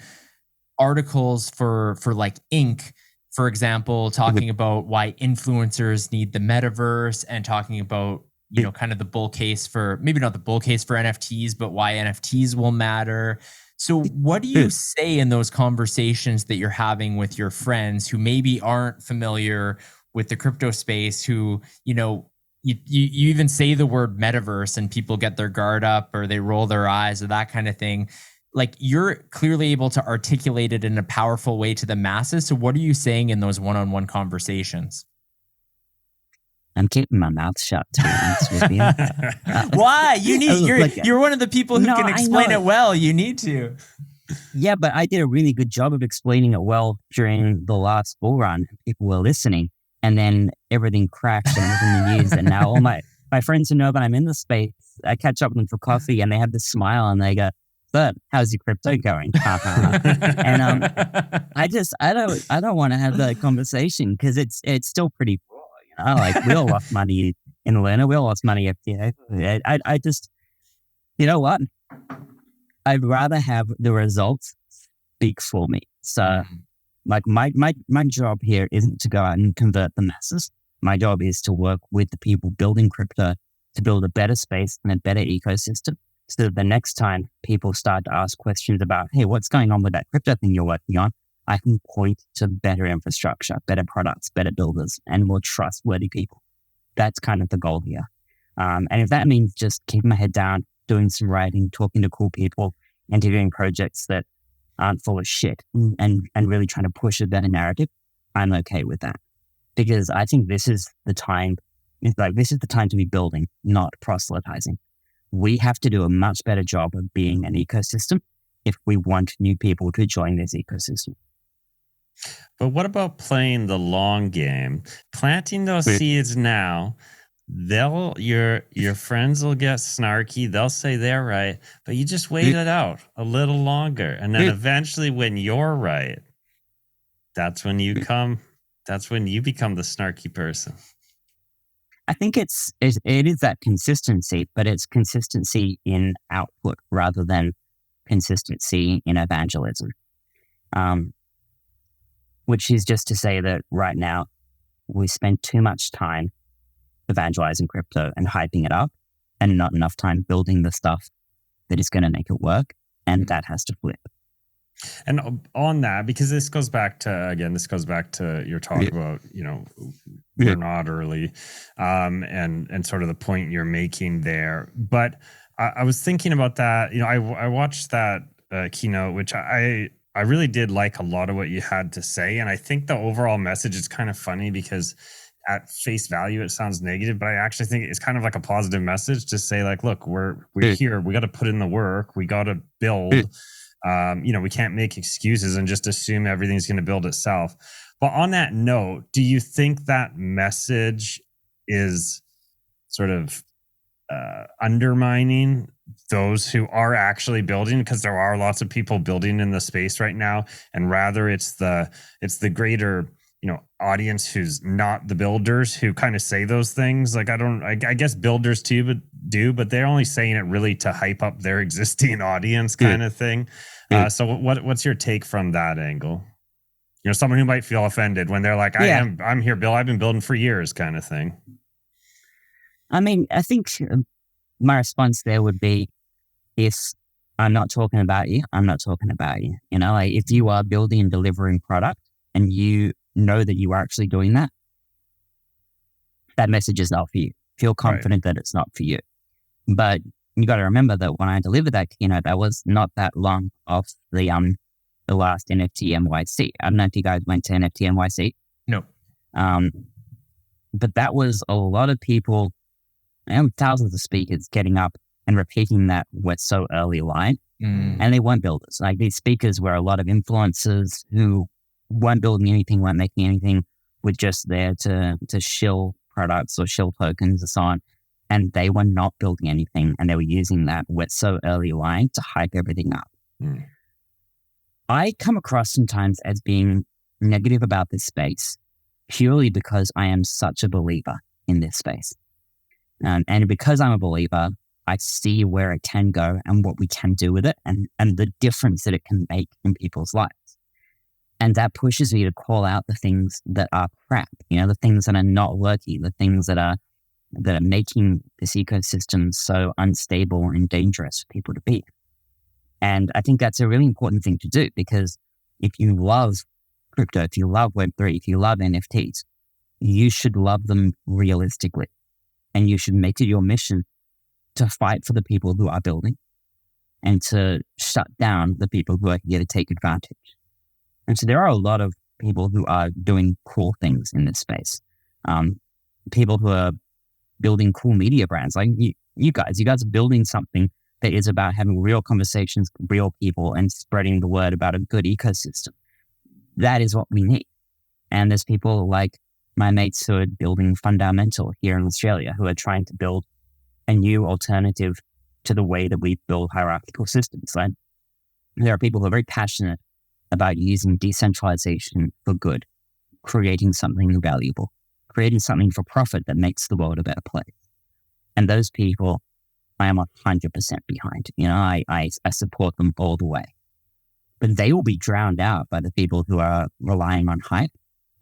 articles for like Inc., for example, talking about why influencers need the metaverse, and talking about, kind of the bull case for, maybe not the bull case for NFTs, but why NFTs will matter. So what do you say in those conversations that you're having with your friends who maybe aren't familiar with the crypto space, who, you even say the word metaverse and people get their guard up or they roll their eyes or that kind of thing? Like, you're clearly able to articulate it in a powerful way to the masses. So what are you saying in those one-on-one conversations? I'm keeping my mouth shut, to be honest with you. Why? You're one of the people who can explain it well. You need to. Yeah, but I did a really good job of explaining it well during the last bull run. People were listening, and then everything crashed and it was in the news. And now all my friends who know that I'm in the space, I catch up with them for coffee and they have this smile and they go, "But how's your crypto going?" And I don't want to have that conversation because it's still pretty raw, Like, we all lost money in Luna, we all lost money at FTA. I just, you know what? I'd rather have the results speak for me. So, like, my job here isn't to go out and convert the masses. My job is to work with the people building crypto to build a better space and a better ecosystem, so that the next time people start to ask questions about, hey, what's going on with that crypto thing you're working on, I can point to better infrastructure, better products, better builders, and more trustworthy people. That's kind of the goal here. And if that means just keeping my head down, doing some writing, talking to cool people, interviewing projects that aren't full of shit, and really trying to push a better narrative, I'm okay with that. Because I think this is the time to be building, not proselytizing. We have to do a much better job of being an ecosystem if we want new people to join this ecosystem. But what about playing the long game? Planting those seeds now, your friends will get snarky. They'll say they're right, but you just wait it out a little longer. And then eventually when you're right, that's when you become the snarky person. I think it is that consistency, but it's consistency in output rather than consistency in evangelism. Which is just to say that right now we spend too much time evangelizing crypto and hyping it up, and not enough time building the stuff that is going to make it work, and that has to flip. And on that, because this goes back to your talk about, we're not early, and sort of the point you're making there. But I was thinking about that. I watched that keynote, which I really did like a lot of what you had to say. And I think the overall message is kind of funny because at face value, it sounds negative, but I actually think it's kind of like a positive message to say, like, look, we're here. We got to put in the work. We got to build. We can't make excuses and just assume everything's going to build itself. But on that note, do you think that message is sort of undermining those who are actually building? Because there are lots of people building in the space right now, and rather it's the greater audience who's not the builders who kind of say those things. Like, I guess builders too, but they're only saying it really to hype up their existing audience kind of thing. So what's your take from that angle? Someone who might feel offended when they're like, I'm here, Bill, I've been building for years kind of thing. I mean, I think my response there would be, if I'm not talking about you, I'm not talking about you. You know, like if you are building and delivering product and you know that you are actually doing that, that message is not for you. Feel confident that it's not for you. But you got to remember that when I delivered that keynote, that was not that long off the last NFT NYC. I don't know if you guys went to NFT NYC. No. But that was a lot of people, thousands of speakers getting up and repeating that "we're so early" line. And they weren't builders. Like these speakers were a lot of influencers who weren't building anything, weren't making anything, were just there to shill products or shill tokens and so on. And they were not building anything, and they were using that "we're so early" line to hype everything up. I come across sometimes as being negative about this space purely because I am such a believer in this space. And because I'm a believer, I see where it can go and what we can do with it and the difference that it can make in people's lives. And that pushes me to call out the things that are crap, the things that are not working, the things that are making this ecosystem so unstable and dangerous for people to be. And I think that's a really important thing to do, because if you love crypto, if you love Web3, if you love NFTs, you should love them realistically. And you should make it your mission to fight for the people who are building and to shut down the people who are here to take advantage. And so there are a lot of people who are doing cool things in this space. People who are building cool media brands, like you guys are building something that is about having real conversations with real people and spreading the word about a good ecosystem. That is what we need. And there's people like my mates who are building Fundamental here in Australia, who are trying to build a new alternative to the way that we build hierarchical systems. Right? There are people who are very passionate about using decentralization for good, creating something valuable, creating something for profit that makes the world a better place. And those people, I am 100% behind. I support them all the way. But they will be drowned out by the people who are relying on hype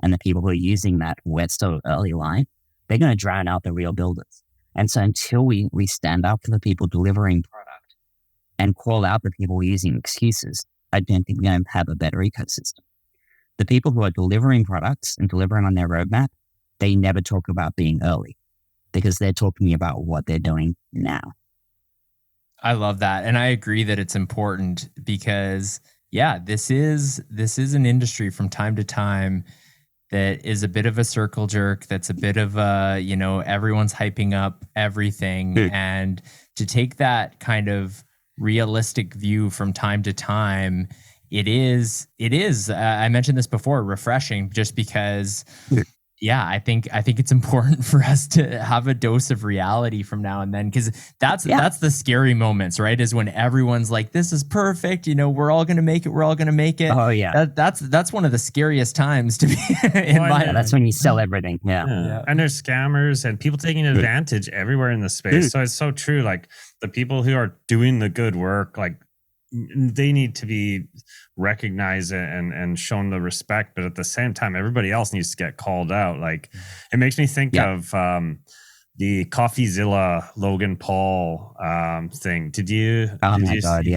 and the people who are using that "we're so early" line. They're going to drown out the real builders. And so until we stand up for the people delivering product and call out the people using excuses, I don't think we're going to have a better ecosystem. The people who are delivering products and delivering on their roadmap, they never talk about being early because they're talking about what they're doing now. I love that. And I agree that it's important because, this is an industry from time to time that is a bit of a circle jerk, that's a bit of a, everyone's hyping up everything. And to take that kind of realistic view from time to time, it is, I mentioned this before, refreshing, just because, I think it's important for us to have a dose of reality from now and then, because that's the scary moments, right? Is when everyone's like, "This is perfect, we're all gonna make it, we're all gonna make it." Oh yeah, that's one of the scariest times to be in my. That's when you sell everything. Yeah. And there's scammers and people taking advantage everywhere in the space. So it's so true. Like the people who are doing the good work, like they need to be recognized and shown the respect, but at the same time, everybody else needs to get called out. Like it makes me think of the CoffeeZilla Logan Paul thing. Did you? Oh did my you God! see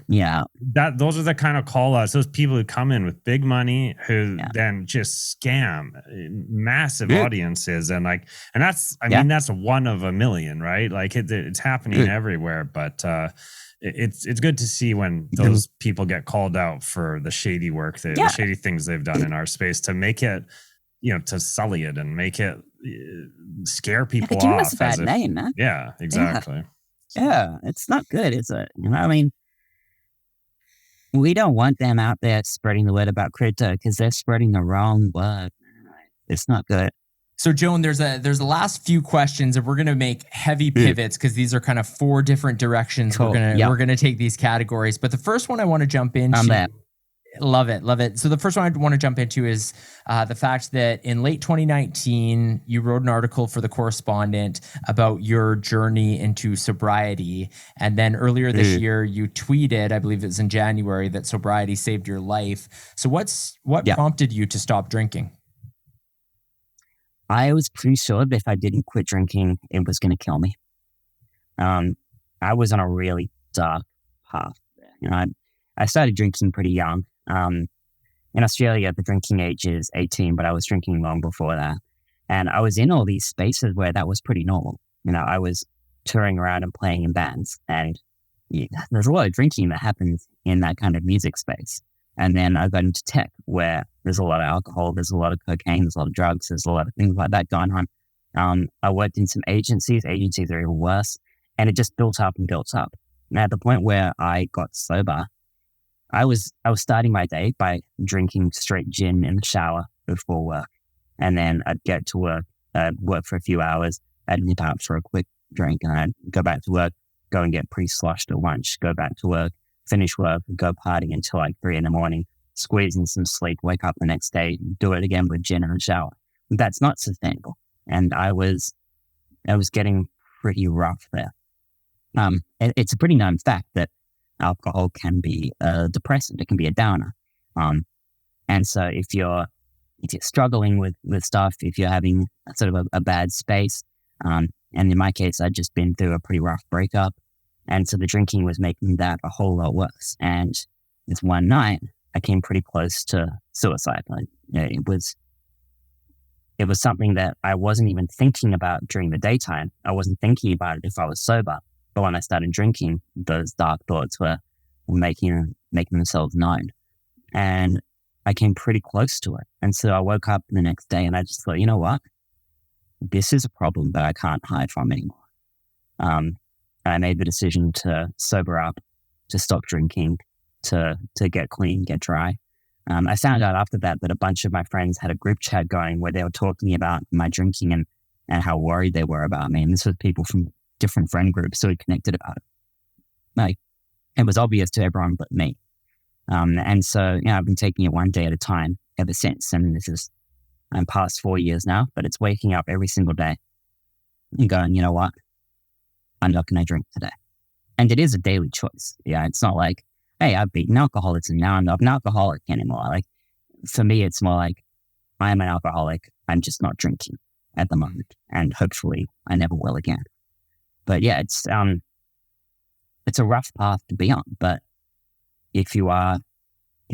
Yeah. That those are the kind of call outs, those people who come in with big money who then just scam massive audiences and that's that's one of a million, right? Like it's happening everywhere, but it's good to see when those people get called out for the shady work, the shady things they've done in our space to make it, to sully it and make it scare people off. It's a bad name, man. Yeah, exactly. Yeah, it's not good, is it? We don't want them out there spreading the word about crypto because they're spreading the wrong word. It's not good. So Joan, there's the last few questions, and we're gonna make heavy pivots because these are kind of 4 different directions. Cool. We're gonna take these categories. But the first one I want to jump into. Love it. So the first one I want to jump into is the fact that in late 2019, you wrote an article for The Correspondent about your journey into sobriety. And then earlier this year, you tweeted, I believe it was in January, that sobriety saved your life. So what prompted you to stop drinking? I was pretty sure that if I didn't quit drinking, it was going to kill me. I was on a really dark path there. You know, I started drinking pretty young. In Australia, the drinking age is 18, but I was drinking long before that. And I was in all these spaces where that was pretty normal. You know, I was touring around and playing in bands, and there's a lot of drinking that happens in that kind of music space. And then I got into tech, where there's a lot of alcohol, there's a lot of cocaine, there's a lot of drugs, there's a lot of things like that going on. I worked in some agencies. Agencies are even worse. And it just built up and built up. And at the point where I got sober, I was starting my day by drinking straight gin in the shower before work. And then I'd get to work, work for a few hours, I'd nip out for a quick drink, and I'd go back to work, go and get pre-sloshed at lunch, go back to work, finish work, go partying until like 3 a.m, squeeze in some sleep, wake up the next day, do it again with gin in the shower. That's not sustainable. And I was getting pretty rough there. It's a pretty known fact that alcohol can be a depressant. It can be a downer. And so if you're struggling with stuff, if you're having sort of a bad space, and in my case, I'd just been through a pretty rough breakup, and so the drinking was making that a whole lot worse. And this one night, I came pretty close to suicide. It was something that I wasn't even thinking about during the daytime. I wasn't thinking about it if I was sober. But when I started drinking, those dark thoughts were making themselves known. And I came pretty close to it. And so I woke up the next day and I just thought, you know what? This is a problem that I can't hide from anymore. I made the decision to sober up, to stop drinking, to get clean, get dry. I found out after that a bunch of my friends had a group chat going where they were talking about my drinking and how worried they were about me. And this was people from different friend groups who had connected about it. Like, it was obvious to everyone but me. And so, I've been taking it one day at a time ever since. And I'm past 4 years now, but it's waking up every single day and going, you know what? I'm not going to drink today. And it is a daily choice. Yeah. It's not like, hey, I've beaten alcoholics and now I'm not an alcoholic anymore. Like, for me, it's more like, I am an alcoholic. I'm just not drinking at the moment. And hopefully I never will again. But yeah, it's a rough path to be on. But if you're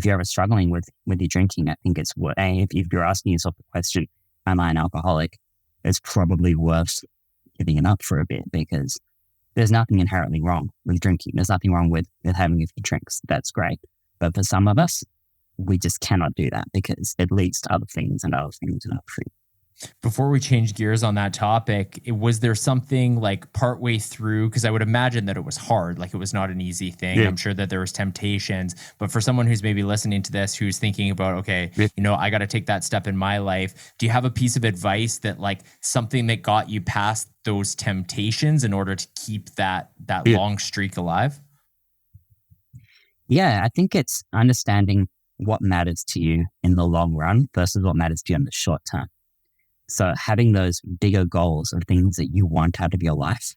ever struggling with your drinking, I think it's worth. If you're asking yourself the question, "Am I an alcoholic?" It's probably worth giving it up for a bit, because there's nothing inherently wrong with drinking. There's nothing wrong with having a few drinks. That's great. But for some of us, we just cannot do that because it leads to other things and other things and other things. Before we change gears on that topic, was there something like partway through? Because I would imagine that it was hard, like it was not an easy thing. Yeah. I'm sure that there was temptations, but for someone who's maybe listening to this, who's thinking about, okay, I got to take that step in my life. Do you have a piece of advice that like something that got you past those temptations in order to keep that long streak alive? Yeah, I think it's understanding what matters to you in the long run versus what matters to you in the short term. So having those bigger goals of things that you want out of your life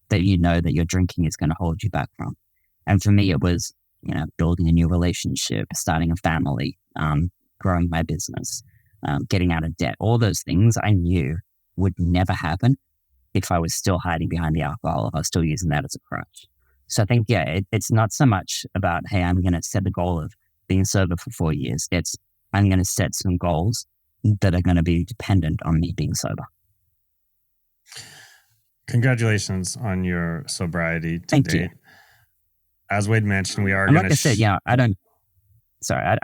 that you know that your drinking is going to hold you back from. And for me, it was, building a new relationship, starting a family, growing my business, getting out of debt. All those things I knew would never happen if I was still hiding behind the alcohol, if I was still using that as a crutch. So I think, it's not so much about, hey, I'm going to set the goal of being sober for 4 years. It's, I'm going to set some goals that are going to be dependent on me being sober. Congratulations on your sobriety to Thank date. you. As Wade mentioned, we are going to... Like I said,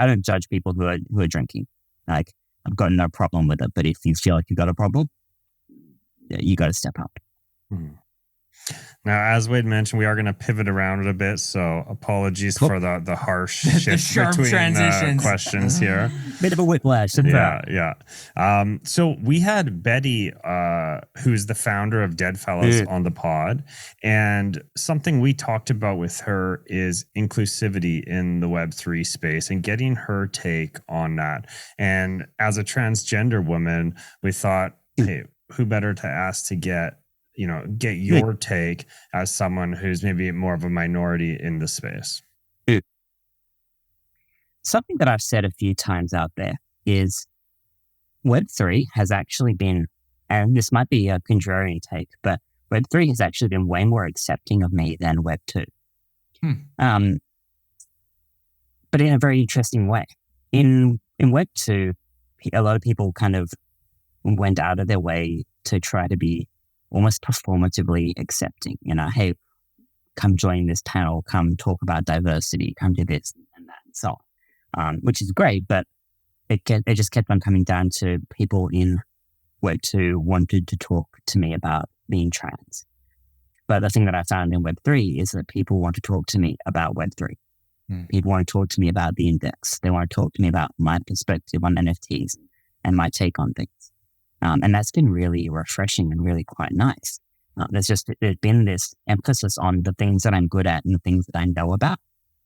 I don't judge people who are drinking. Like, I've got no problem with it, but if you feel like you've got a problem, you got to step up. Hmm. Now, as Wade mentioned, we are going to pivot around it a bit, so apologies for the harsh shift sharp between transitions. Questions here. Bit of a whiplash. Yeah. So we had Betty, who's the founder of Dead Fellas, on the pod, and something we talked about with her is inclusivity in the Web3 space and getting her take on that. And as a transgender woman, we thought, hey, who better to ask to get your take as someone who's maybe more of a minority in the space. Something that I've said a few times out there is Web3 has actually been, and this might be a contrarian take, but Web3 has actually been way more accepting of me than Web2. But in a very interesting way. In Web2, a lot of people kind of went out of their way to try to be almost performatively accepting. Hey, come join this panel, come talk about diversity, come do this and that and so on, which is great, but it just kept on coming down to people in Web2 wanted to talk to me about being trans. But the thing that I found in Web3 is that people want to talk to me about Web3. People want to talk to me about the index. They want to talk to me about my perspective on NFTs and my take on things. And that's been really refreshing and really quite nice. There's been this emphasis on the things that I'm good at and the things that I know about.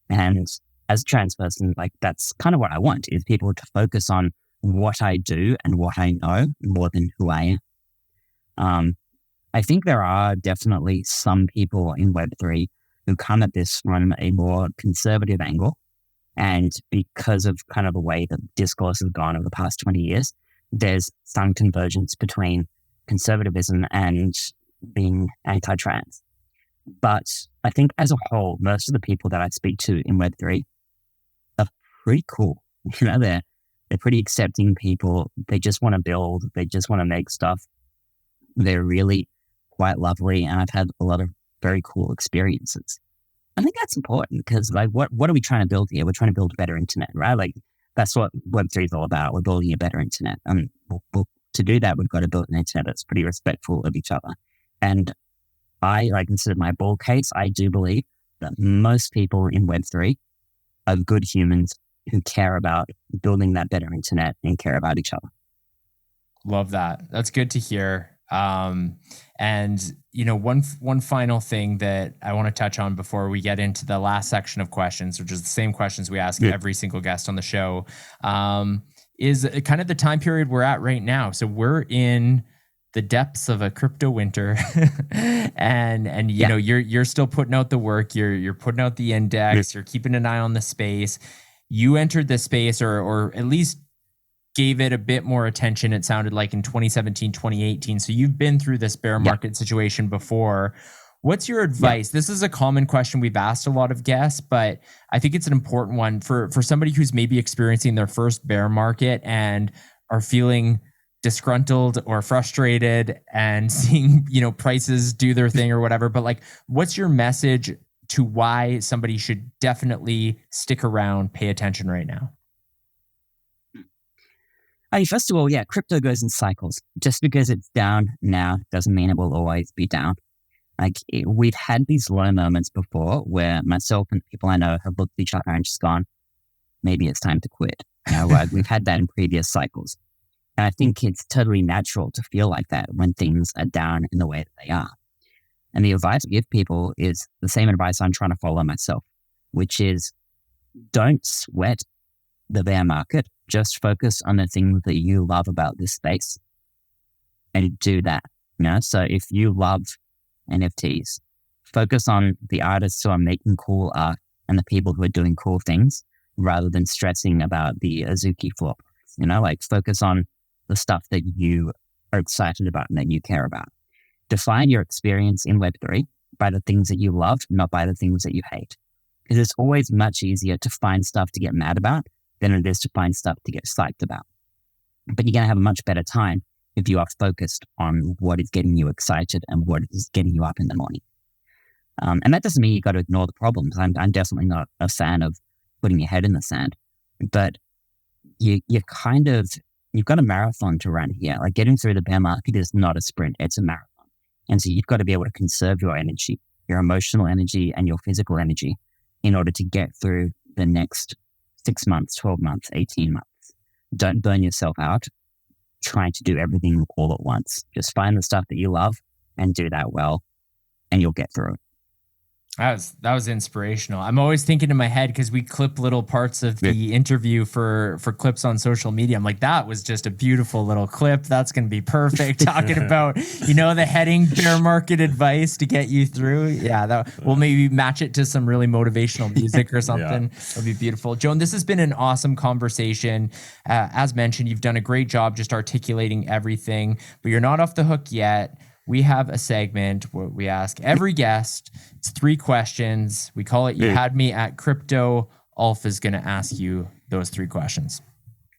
And as a trans person, like that's kind of what I want, is people to focus on what I do and what I know more than who I am. I think there are definitely some people in Web3 who come at this from a more conservative angle. And because of kind of the way that discourse has gone over the past 20 years, there's some convergence between conservatism and being anti-trans. But I think as a whole, most of the people that I speak to in Web3 are pretty cool. They're pretty accepting people. They just want to build. They just want to make stuff. They're really quite lovely. And I've had a lot of very cool experiences. I think that's important because, like, what are we trying to build here? We're trying to build a better internet, right? Like, that's what Web3 is all about. We're building a better internet. And to do that, we've got to build an internet that's pretty respectful of each other. And this is my bull case, I do believe that most people in Web3 are good humans who care about building that better internet and care about each other. Love that. That's good to hear. And one final thing that I want to touch on before we get into the last section of questions, which is the same questions we ask every single guest on the show, is kind of the time period we're at right now. So we're in the depths of a crypto winter, and you're still putting out the work. You're putting out the index. You're keeping an eye on the space. You entered the space, or at least gave it a bit more attention, it sounded like, in 2017, 2018. So you've been through this bear market situation before. What's your advice? This is a common question we've asked a lot of guests, but I think it's an important one for somebody who's maybe experiencing their first bear market and are feeling disgruntled or frustrated and seeing, prices do their thing or whatever. But like, what's your message to why somebody should definitely stick around, pay attention right now? First of all, crypto goes in cycles. Just because it's down now doesn't mean it will always be down. We've had these low moments before where myself and people I know have looked at each other and just gone, maybe it's time to quit. We've had that in previous cycles. And I think it's totally natural to feel like that when things are down in the way that they are. And the advice I give people is the same advice I'm trying to follow myself, which is don't sweat the bear market. Just focus on the things that you love about this space and do that. So if you love NFTs, focus on the artists who are making cool art and the people who are doing cool things rather than stressing about the Azuki floor. Focus on the stuff that you are excited about and that you care about. Define your experience in Web3 by the things that you love, not by the things that you hate. Because it's always much easier to find stuff to get mad about than it is to find stuff to get psyched about. But you're going to have a much better time if you are focused on what is getting you excited and what is getting you up in the morning. And that doesn't mean you got to ignore the problems. I'm definitely not a fan of putting your head in the sand, but you've got a marathon to run here. Like, getting through the bear market is not a sprint, it's a marathon. And so you've got to be able to conserve your energy, your emotional energy and your physical energy in order to get through the next 6 months, 12 months, 18 months. Don't burn yourself out trying to do everything all at once. Just find the stuff that you love and do that well, and you'll get through it. That was inspirational. I'm always thinking in my head, because we clip little parts of the interview for clips on social media. I'm like, that was just a beautiful little clip. That's going to be perfect. Talking about, the heading bear market advice to get you through. Yeah, we'll maybe match it to some really motivational music or something. It'll be beautiful. Joan, this has been an awesome conversation. As mentioned, you've done a great job just articulating everything, but you're not off the hook yet. we have a segment where we ask every guest, it's 3 questions. We call it You Had Me at Crypto. Ulf is going to ask you those 3 questions.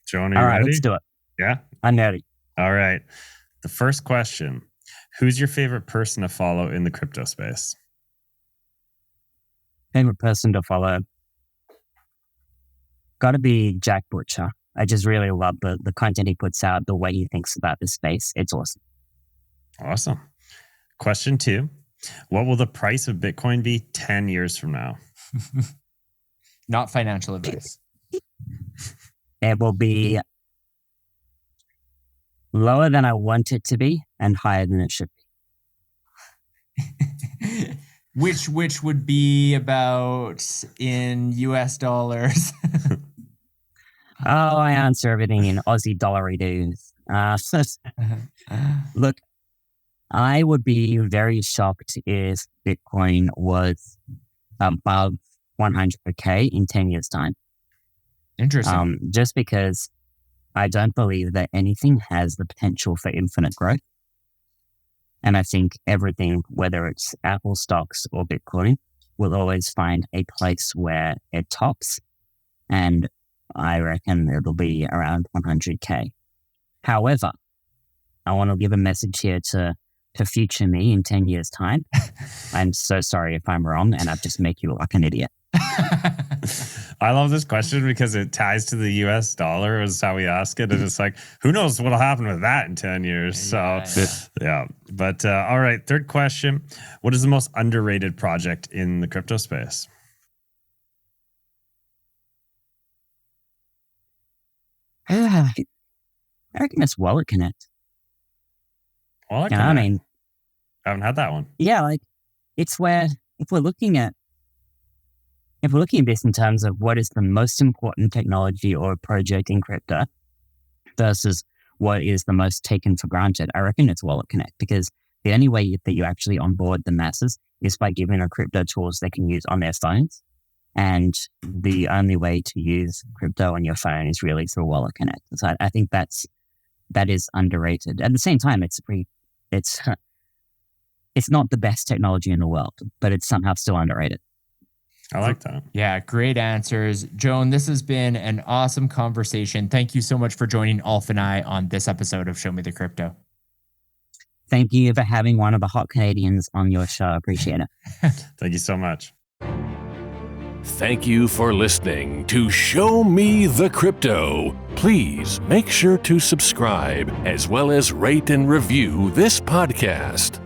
Joan, are All you right, ready? let's do it. Yeah? I'm ready. All right. The first question, who's your favorite person to follow in the crypto space? Favorite person to follow? Got to be Jack Butcher. I just really love the content he puts out, the way he thinks about the space. It's awesome. Awesome. Question 2, what will the price of Bitcoin be 10 years from now? Not financial advice. It will be lower than I want it to be and higher than it should be. Which would be about in US dollars. Oh, I answer everything in Aussie dollary dues. Look, I would be very shocked if Bitcoin was above 100K in 10 years' time. Interesting. Just because I don't believe that anything has the potential for infinite growth. And I think everything, whether it's Apple stocks or Bitcoin, will always find a place where it tops. And I reckon it'll be around 100K. However, I want to give a message here to future me in 10 years' time. I'm so sorry if I'm wrong, and I've just make you look like an idiot. I love this question because it ties to the US dollar is how we ask it. And it's like, who knows what'll happen with that in 10 years? Yeah. But all right, third question. What is the most underrated project in the crypto space? I reckon it's Wallet Connect. Wallet I Connect. mean, I haven't had that one. yeah, like it's where if we're looking at this in terms of what is the most important technology or project in crypto versus what is the most taken for granted, I reckon it's Wallet Connect, because the only way that you actually onboard the masses is by giving them crypto tools they can use on their phones. And the only way to use crypto on your phone is really through Wallet Connect. So I think that is underrated. At the same time, it's not the best technology in the world, but it's somehow still underrated. I like that. Yeah, great answers. Joan, this has been an awesome conversation. Thank you so much for joining Ulf and I on this episode of Show Me the Crypto. Thank you for having one of the hot Canadians on your show. I appreciate it. Thank you so much. Thank you for listening to Show Me the Crypto. Please make sure to subscribe as well as rate and review this podcast.